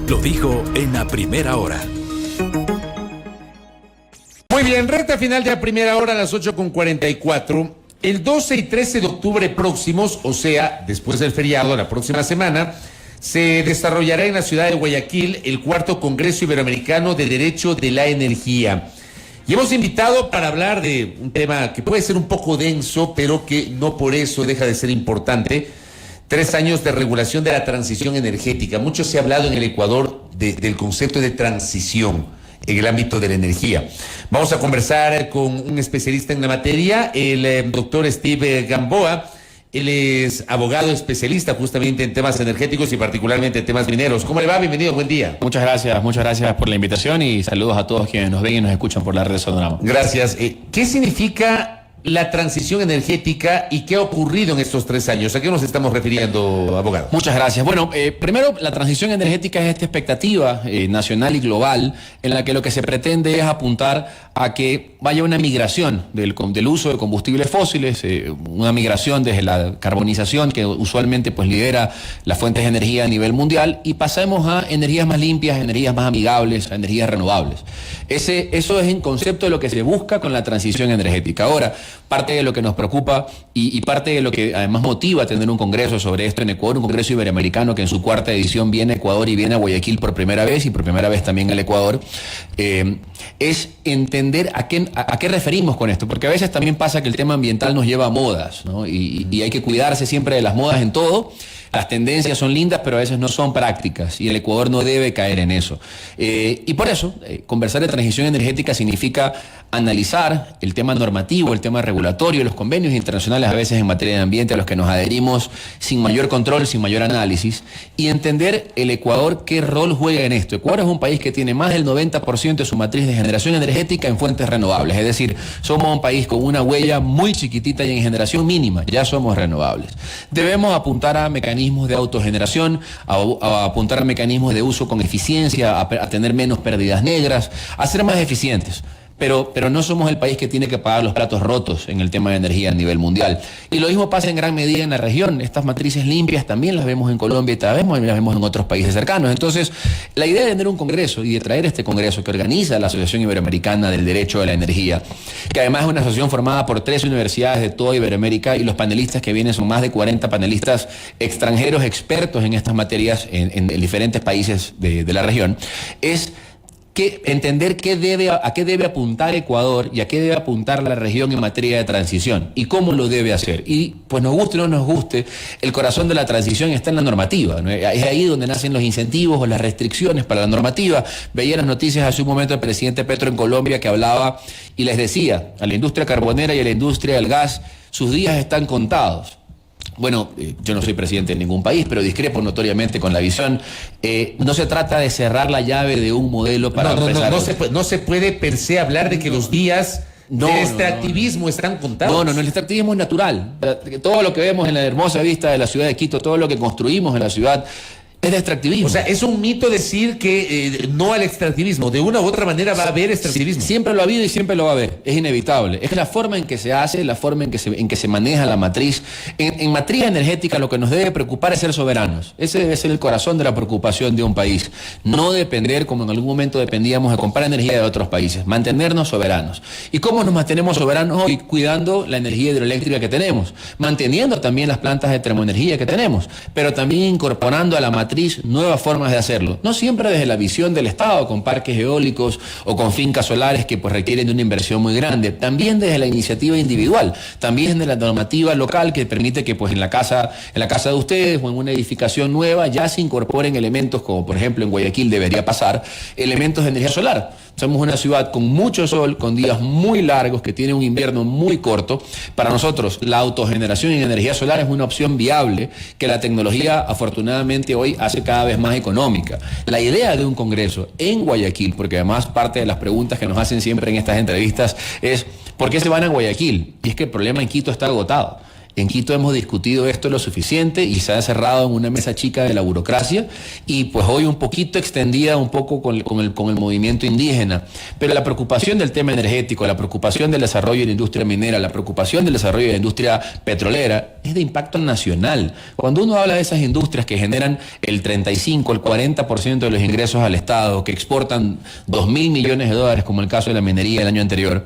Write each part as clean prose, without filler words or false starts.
lo dijo en la primera hora. Muy bien, recta final de la primera hora a las 8:44. El 12 y 13 de octubre próximos, o sea, después del feriado, la próxima semana, se desarrollará en la ciudad de Guayaquil el cuarto Congreso Iberoamericano de Derecho de la Energía. Y hemos invitado para hablar de un tema que puede ser un poco denso, pero que no por eso deja de ser importante. 3 años de regulación de la transición energética. Mucho se ha hablado en el Ecuador del concepto de transición en el ámbito de la energía. Vamos a conversar con un especialista en la materia, el doctor Steve Gamboa. Él es abogado especialista justamente en temas energéticos y particularmente en temas mineros. ¿Cómo le va? Bienvenido, buen día. Muchas gracias por la invitación y saludos a todos quienes nos ven y nos escuchan por la red Sonorama. Gracias. ¿Qué significa la transición energética y qué ha ocurrido en estos 3 años? ¿A qué nos estamos refiriendo, abogado? Muchas gracias. Bueno, primero, la transición energética es esta expectativa nacional y global en la que lo que se pretende es apuntar a que vaya una migración del uso de combustibles fósiles, una migración desde la carbonización que usualmente pues lidera las fuentes de energía a nivel mundial, y pasemos a energías más limpias, energías más amigables, a energías renovables. Eso es en concepto de lo que se busca con la transición energética. Ahora, parte de lo que nos preocupa y parte de lo que además motiva a tener un congreso sobre esto en Ecuador, un congreso iberoamericano que en su 4ª edición viene a Ecuador y viene a Guayaquil por primera vez y por primera vez también al Ecuador, es entender a qué referimos con esto, porque a veces también pasa que el tema ambiental nos lleva a modas, ¿no? Y hay que cuidarse siempre de las modas en todo. Las tendencias son lindas, pero a veces no son prácticas, y el Ecuador no debe caer en eso. Y por eso, conversar de transición energética significa analizar el tema normativo, el tema regulatorio, los convenios internacionales a veces en materia de ambiente a los que nos adherimos sin mayor control, sin mayor análisis, y entender el Ecuador qué rol juega en esto. Ecuador es un país que tiene más del 90% de su matriz de generación energética en fuentes renovables, es decir, somos un país con una huella muy chiquitita y en generación mínima, ya somos renovables. Debemos apuntar a mecanismos de autogeneración, a apuntar a mecanismos de uso con eficiencia, a tener menos pérdidas negras, a ser más eficientes. Pero no somos el país que tiene que pagar los platos rotos en el tema de energía a nivel mundial. Y lo mismo pasa en gran medida en la región. Estas matrices limpias también las vemos en Colombia y también las vemos en otros países cercanos. Entonces, la idea de tener un congreso y de traer este congreso que organiza la Asociación Iberoamericana del Derecho de la Energía, que además es una asociación formada por 3 universidades de toda Iberoamérica, y los panelistas que vienen son más de 40 panelistas extranjeros expertos en estas materias en diferentes países de la región, es que entender a qué debe apuntar Ecuador y a qué debe apuntar la región en materia de transición y cómo lo debe hacer. Y pues nos guste o no nos guste, el corazón de la transición está en la normativa, ¿no? Es ahí donde nacen los incentivos o las restricciones para la normativa. Veía las noticias hace un momento del presidente Petro en Colombia, que hablaba y les decía a la industria carbonera y a la industria del gas, sus días están contados. Bueno, yo no soy presidente de ningún país, pero discrepo notoriamente con la visión. No se trata de cerrar la llave de un modelo para empezar. No se puede per se hablar de que los días del extractivismo están contados. No, el extractivismo es natural. Todo lo que vemos en la hermosa vista de la ciudad de Quito, todo lo que construimos en la ciudad, es de extractivismo. O sea, es un mito decir que no al extractivismo. De una u otra manera va a haber extractivismo. Siempre lo ha habido y siempre lo va a haber. Es inevitable. Es la forma en que se hace, la forma en que se maneja la matriz. En materia energética lo que nos debe preocupar es ser soberanos. Ese debe ser el corazón de la preocupación de un país. No depender, como en algún momento dependíamos, de comprar energía de otros países. Mantenernos soberanos. ¿Y cómo nos mantenemos soberanos hoy? Cuidando la energía hidroeléctrica que tenemos. Manteniendo también las plantas de termoenergía que tenemos. Pero también incorporando a la matriz nuevas formas de hacerlo, no siempre desde la visión del Estado con parques eólicos o con fincas solares que pues requieren de una inversión muy grande, también desde la iniciativa individual, también de la normativa local que permite que pues en la casa de ustedes o en una edificación nueva ya se incorporen elementos como por ejemplo en Guayaquil debería pasar, elementos de energía solar. Somos una ciudad con mucho sol, con días muy largos, que tiene un invierno muy corto. Para nosotros, la autogeneración en energía solar es una opción viable que la tecnología, afortunadamente, hoy hace cada vez más económica. La idea de un congreso en Guayaquil, porque además parte de las preguntas que nos hacen siempre en estas entrevistas es ¿por qué se van a Guayaquil? Y es que el problema en Quito está agotado. En Quito hemos discutido esto lo suficiente y se ha cerrado en una mesa chica de la burocracia y pues hoy un poquito extendida un poco con el movimiento indígena. Pero la preocupación del tema energético, la preocupación del desarrollo de la industria minera, la preocupación del desarrollo de la industria petrolera es de impacto nacional. Cuando uno habla de esas industrias que generan el 35, el 40% de los ingresos al Estado, que exportan 2.000 millones de dólares, como el caso de la minería el año anterior,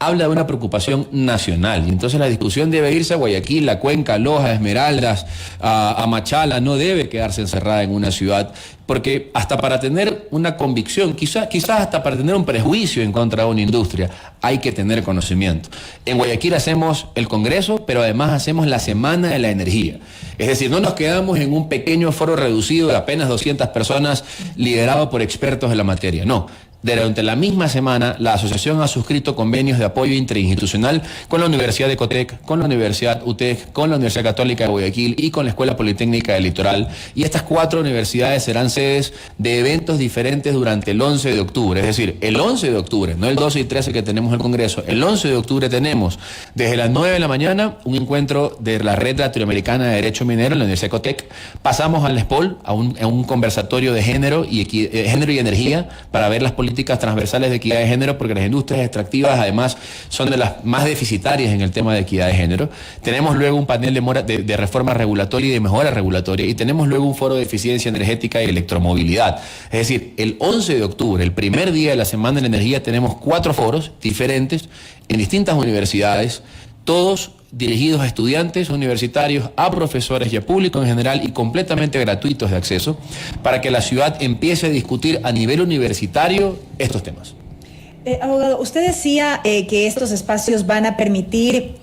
habla de una preocupación nacional. Y entonces la discusión debe irse a Guayaquil, a Cuenca, a Loja, a Esmeraldas, a Machala, no debe quedarse encerrada en una ciudad, porque hasta para tener una convicción, quizás hasta para tener un prejuicio en contra de una industria, hay que tener conocimiento. En Guayaquil hacemos el Congreso, pero además hacemos la Semana de la Energía. Es decir, no nos quedamos en un pequeño foro reducido de apenas 200 personas liderado por expertos de la materia, no. Durante la misma semana, la asociación ha suscrito convenios de apoyo interinstitucional con la Universidad de Ecotec, con la Universidad UTEC, con la Universidad Católica de Guayaquil y con la Escuela Politécnica del Litoral. Y estas 4 universidades serán sedes de eventos diferentes durante el 11 de octubre. Es decir, el 11 de octubre, no el 12 y 13 que tenemos el Congreso, el 11 de octubre tenemos desde las 9 de la mañana un encuentro de la Red Latinoamericana de Derecho Minero en la Universidad Ecotec. Pasamos al ESPOL, a un conversatorio de género y energía para ver las políticas transversales de equidad de género, porque las industrias extractivas además son de las más deficitarias en el tema de equidad de género. Tenemos luego un panel de reforma regulatoria y de mejora regulatoria, y tenemos luego un foro de eficiencia energética y electromovilidad. Es decir, el 11 de octubre, el primer día de la Semana de la Energía, tenemos 4 foros diferentes en distintas universidades, todos dirigidos a estudiantes universitarios, a profesores y a público en general, y completamente gratuitos de acceso, para que la ciudad empiece a discutir a nivel universitario estos temas. Abogado, usted decía que estos espacios van a permitir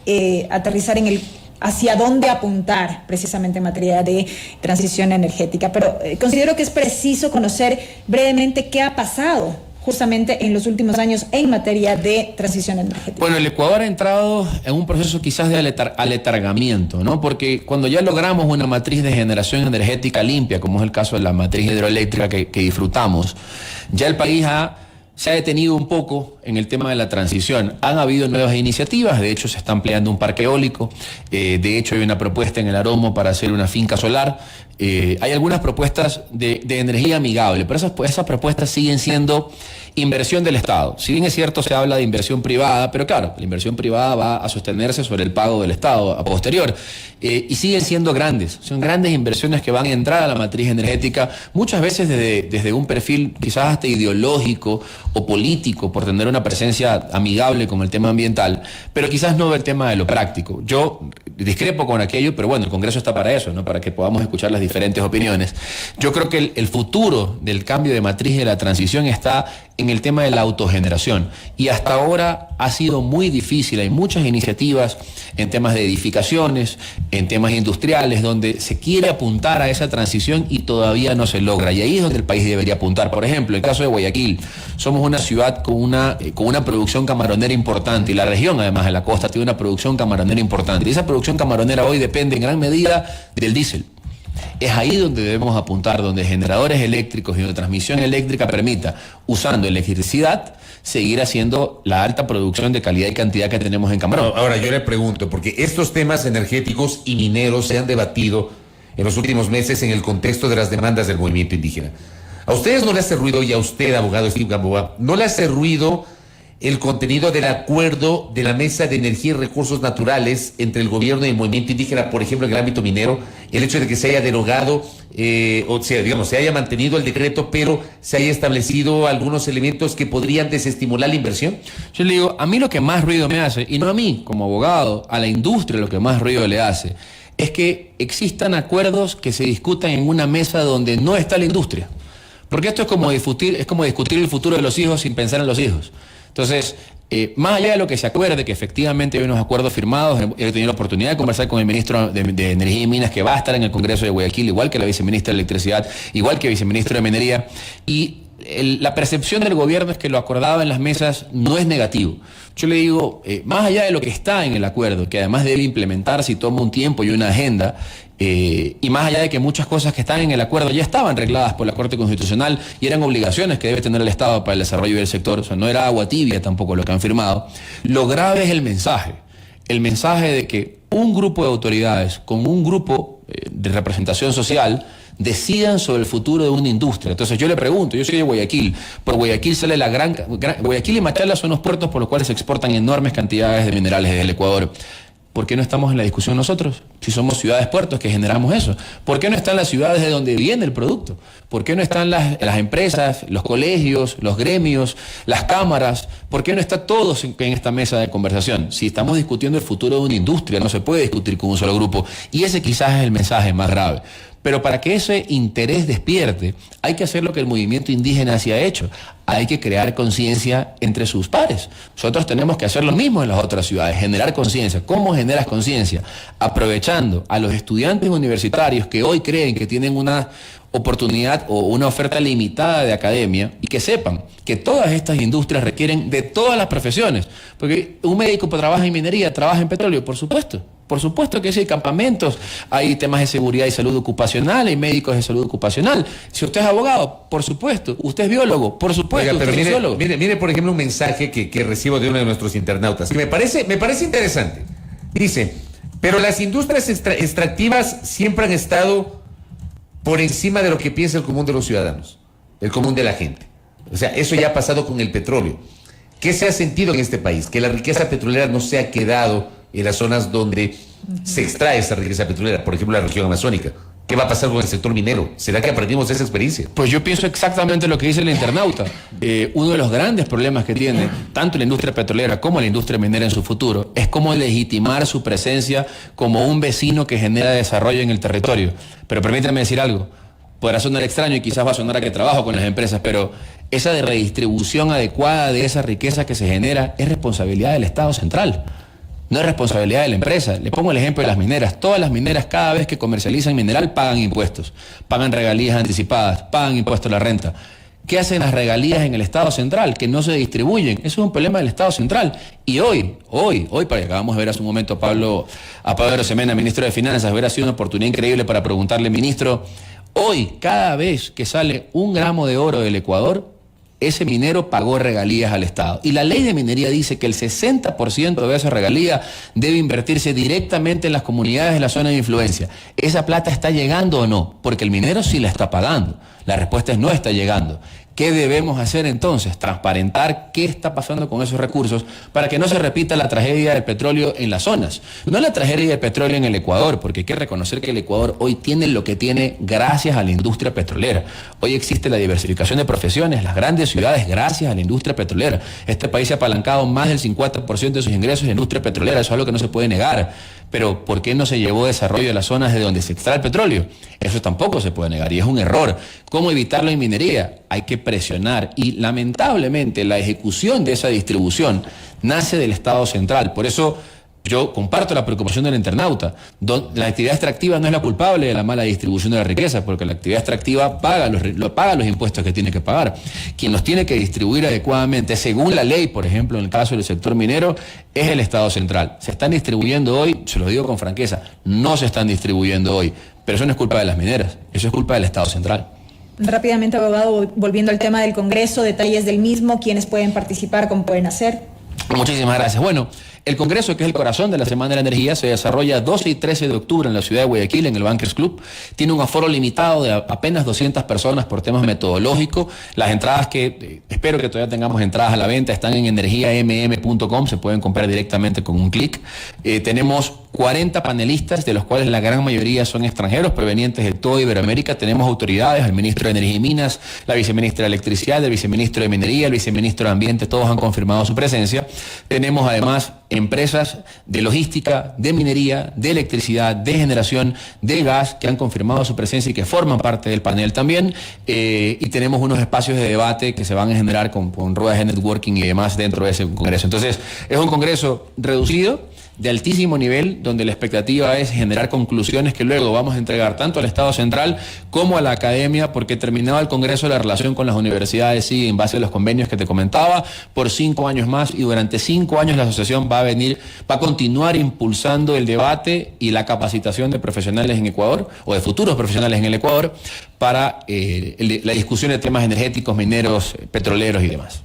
aterrizar en hacia dónde apuntar precisamente en materia de transición energética, pero considero que es preciso conocer brevemente qué ha pasado justamente en los últimos años en materia de transición energética. Bueno, el Ecuador ha entrado en un proceso quizás de aletargamiento, ¿no? Porque cuando ya logramos una matriz de generación energética limpia, como es el caso de la matriz hidroeléctrica que disfrutamos, ya el país se ha detenido un poco en el tema de la transición. Han habido nuevas iniciativas, de hecho se está ampliando un parque eólico, de hecho hay una propuesta en el Aromo para hacer una finca solar, hay algunas propuestas de energía amigable, pero esas propuestas siguen siendo inversión del Estado. Si bien es cierto, se habla de inversión privada, pero claro, la inversión privada va a sostenerse sobre el pago del Estado a posterior, y siguen siendo grandes, son grandes inversiones que van a entrar a la matriz energética, muchas veces desde un perfil quizás hasta ideológico o político, por tener una presencia amigable con el tema ambiental, pero quizás no el tema de lo práctico. Yo discrepo con aquello, pero bueno, el Congreso está para eso, ¿no? Para que podamos escuchar las diferentes opiniones. Yo creo que el futuro del cambio de matriz de la transición está en el tema de la autogeneración, y hasta ahora ha sido muy difícil. Hay muchas iniciativas en temas de edificaciones, en temas industriales, donde se quiere apuntar a esa transición y todavía no se logra, y ahí es donde el país debería apuntar. Por ejemplo, el caso de Guayaquil, somos una ciudad con una producción camaronera importante, y la región además de la costa tiene una producción camaronera importante, y esa producción camaronera hoy depende en gran medida del diésel. Es ahí donde debemos apuntar, donde generadores eléctricos y donde transmisión eléctrica permita, usando electricidad, seguir haciendo la alta producción de calidad y cantidad que tenemos en Camarón. Ahora yo le pregunto, porque estos temas energéticos y mineros se han debatido en los últimos meses en el contexto de las demandas del movimiento indígena. ¿A ustedes no le hace ruido, y a usted, abogado Steve Gamboa, no le hace ruido el contenido del acuerdo de la Mesa de Energía y Recursos Naturales entre el gobierno y el movimiento indígena, por ejemplo, en el ámbito minero, el hecho de que se haya derogado, o sea, digamos, se haya mantenido el decreto, pero se haya establecido algunos elementos que podrían desestimular la inversión? Yo le digo, a mí lo que más ruido me hace, y no a mí como abogado, a la industria lo que más ruido le hace, es que existan acuerdos que se discutan en una mesa donde no está la industria. Porque esto es como discutir el futuro de los hijos sin pensar en los hijos. Entonces, más allá de lo que se acuerde, que efectivamente hay unos acuerdos firmados, he tenido la oportunidad de conversar con el ministro de Energía y Minas, que va a estar en el Congreso de Guayaquil, igual que la viceministra de Electricidad, igual que el viceministro de Minería, y la percepción del gobierno es que lo acordado en las mesas no es negativo. Yo le digo, más allá de lo que está en el acuerdo, que además debe implementarse y toma un tiempo y una agenda, y más allá de que muchas cosas que están en el acuerdo ya estaban regladas por la Corte Constitucional y eran obligaciones que debe tener el Estado para el desarrollo del sector, o sea, no era agua tibia tampoco lo que han firmado, lo grave es el mensaje. el mensaje de que un grupo de autoridades con un grupo de representación social decidan sobre el futuro de una industria. Entonces yo le pregunto, yo soy de Guayaquil, por Guayaquil sale Guayaquil y Machala son los puertos por los cuales se exportan enormes cantidades de minerales desde el Ecuador. ¿Por qué no estamos en la discusión nosotros? Si somos ciudades puertos que generamos eso. ¿Por qué no están las ciudades de donde viene el producto? ¿Por qué no están las empresas, los colegios, los gremios, las cámaras? ¿Por qué no están todos en esta mesa de conversación? Si estamos discutiendo el futuro de una industria, no se puede discutir con un solo grupo. Y ese quizás es el mensaje más grave. Pero para que ese interés despierte, hay que hacer lo que el movimiento indígena sí ha hecho. Hay que crear conciencia entre sus pares. Nosotros tenemos que hacer lo mismo en las otras ciudades, generar conciencia. ¿Cómo generas conciencia? Aprovechando a los estudiantes universitarios que hoy creen que tienen una oportunidad o una oferta limitada de academia y que sepan que todas estas industrias requieren de todas las profesiones. Porque un médico trabaja en minería, trabaja en petróleo, por supuesto. Por supuesto que sí, hay campamentos, hay temas de seguridad y salud ocupacional, hay médicos de salud ocupacional. Si usted es abogado, por supuesto. Usted es biólogo, por supuesto. Oiga, pero usted es sociólogo. mire, por ejemplo, un mensaje que recibo de uno de nuestros internautas, que me parece interesante. Dice, pero las industrias extractivas siempre han estado por encima de lo que piensa el común de los ciudadanos, el común de la gente. O sea, eso ya ha pasado con el petróleo. ¿Qué se ha sentido en este país? Que la riqueza petrolera no se ha quedado en las zonas donde se extrae esa riqueza petrolera, por ejemplo, la región amazónica. ¿Qué va a pasar con el sector minero? ¿Será que aprendimos de esa experiencia? Pues yo pienso exactamente lo que dice el internauta. Uno de los grandes problemas que tiene tanto la industria petrolera como la industria minera en su futuro es cómo legitimar su presencia como un vecino que genera desarrollo en el territorio. Pero permítanme decir algo. Podrá sonar extraño y quizás va a sonar a que trabajo con las empresas, pero esa de redistribución adecuada de esa riqueza que se genera es responsabilidad del Estado central. No es responsabilidad de la empresa. Le pongo el ejemplo de las mineras. Todas las mineras, cada vez que comercializan mineral, pagan impuestos, pagan regalías anticipadas, pagan impuestos a la renta. ¿Qué hacen las regalías en el Estado central? Que no se distribuyen. Eso es un problema del Estado central. Y hoy, para acabamos de ver hace un momento a Pablo Arosemena, ministro de Finanzas, hubiera sido una oportunidad increíble para preguntarle, ministro, hoy, cada vez que sale un gramo de oro del Ecuador, ese minero pagó regalías al Estado. Y la ley de minería dice que el 60% de esa regalía debe invertirse directamente en las comunidades de la zona de influencia. ¿Esa plata está llegando o no? Porque el minero sí la está pagando. La respuesta es no está llegando. ¿Qué debemos hacer entonces? Transparentar qué está pasando con esos recursos para que no se repita la tragedia del petróleo en las zonas. No la tragedia del petróleo en el Ecuador, porque hay que reconocer que el Ecuador hoy tiene lo que tiene gracias a la industria petrolera. Hoy existe la diversificación de profesiones, las grandes ciudades gracias a la industria petrolera. Este país se ha apalancado más del 50% de sus ingresos en la industria petrolera, eso es algo que no se puede negar. Pero ¿por qué no se llevó desarrollo de las zonas de donde se extrae el petróleo? Eso tampoco se puede negar y es un error. ¿Cómo evitarlo en minería? Hay que presionar y lamentablemente la ejecución de esa distribución nace del Estado central. Por eso yo comparto la preocupación del internauta. La actividad extractiva no es la culpable de la mala distribución de la riqueza, porque la actividad extractiva paga los impuestos que tiene que pagar. Quien los tiene que distribuir adecuadamente, según la ley, por ejemplo, en el caso del sector minero, es el Estado central. Se están distribuyendo hoy, se lo digo con franqueza, no se están distribuyendo hoy, pero eso no es culpa de las mineras, eso es culpa del Estado central. Rápidamente, abogado, volviendo al tema del Congreso, detalles del mismo, quiénes pueden participar, cómo pueden hacer. Muchísimas gracias. Bueno, el Congreso, que es el corazón de la Semana de la Energía, se desarrolla 12 y 13 de octubre en la ciudad de Guayaquil, en el Bankers Club. Tiene un aforo limitado de apenas 200 personas por temas metodológicos. Las entradas que, espero que todavía tengamos entradas a la venta, están en energiamm.com, se pueden comprar directamente con un clic. Tenemos 40 panelistas, de los cuales la gran mayoría son extranjeros, provenientes de toda Iberoamérica. Tenemos autoridades, el ministro de Energía y Minas, la viceministra de Electricidad, el viceministro de Minería, el viceministro de Ambiente, todos han confirmado su presencia. Tenemos además empresas de logística, de minería, de electricidad, de generación, de gas, que han confirmado su presencia y que forman parte del panel también. Y tenemos unos espacios de debate que se van a generar con ruedas de networking y demás dentro de ese congreso. Entonces, es un congreso reducido, de altísimo nivel, donde la expectativa es generar conclusiones que luego vamos a entregar tanto al Estado central como a la academia, porque terminado el Congreso la relación con las universidades sigue en base a los convenios que te comentaba por 5 años más, y durante 5 años la asociación va a continuar impulsando el debate y la capacitación de profesionales en Ecuador, o de futuros profesionales en el Ecuador, para la discusión de temas energéticos, mineros, petroleros y demás.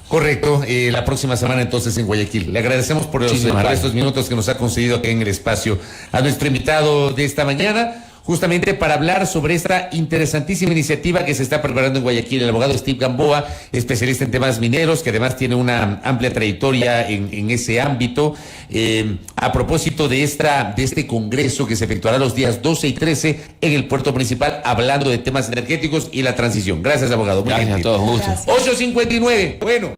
Correcto, la próxima semana entonces en Guayaquil. Le agradecemos por estos minutos que nos ha concedido aquí en el espacio a nuestro invitado de esta mañana, justamente para hablar sobre esta interesantísima iniciativa que se está preparando en Guayaquil. El abogado Steve Gamboa, especialista en temas mineros, que además tiene una amplia trayectoria en ese ámbito. A propósito de este congreso que se efectuará los días 12 y 13 en el puerto principal, hablando de temas energéticos y la transición. Gracias, abogado. Muy Gracias gentil. a todos, gusto. 8:59. Bueno.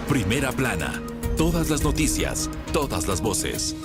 Primera plana. Todas las noticias, todas las voces.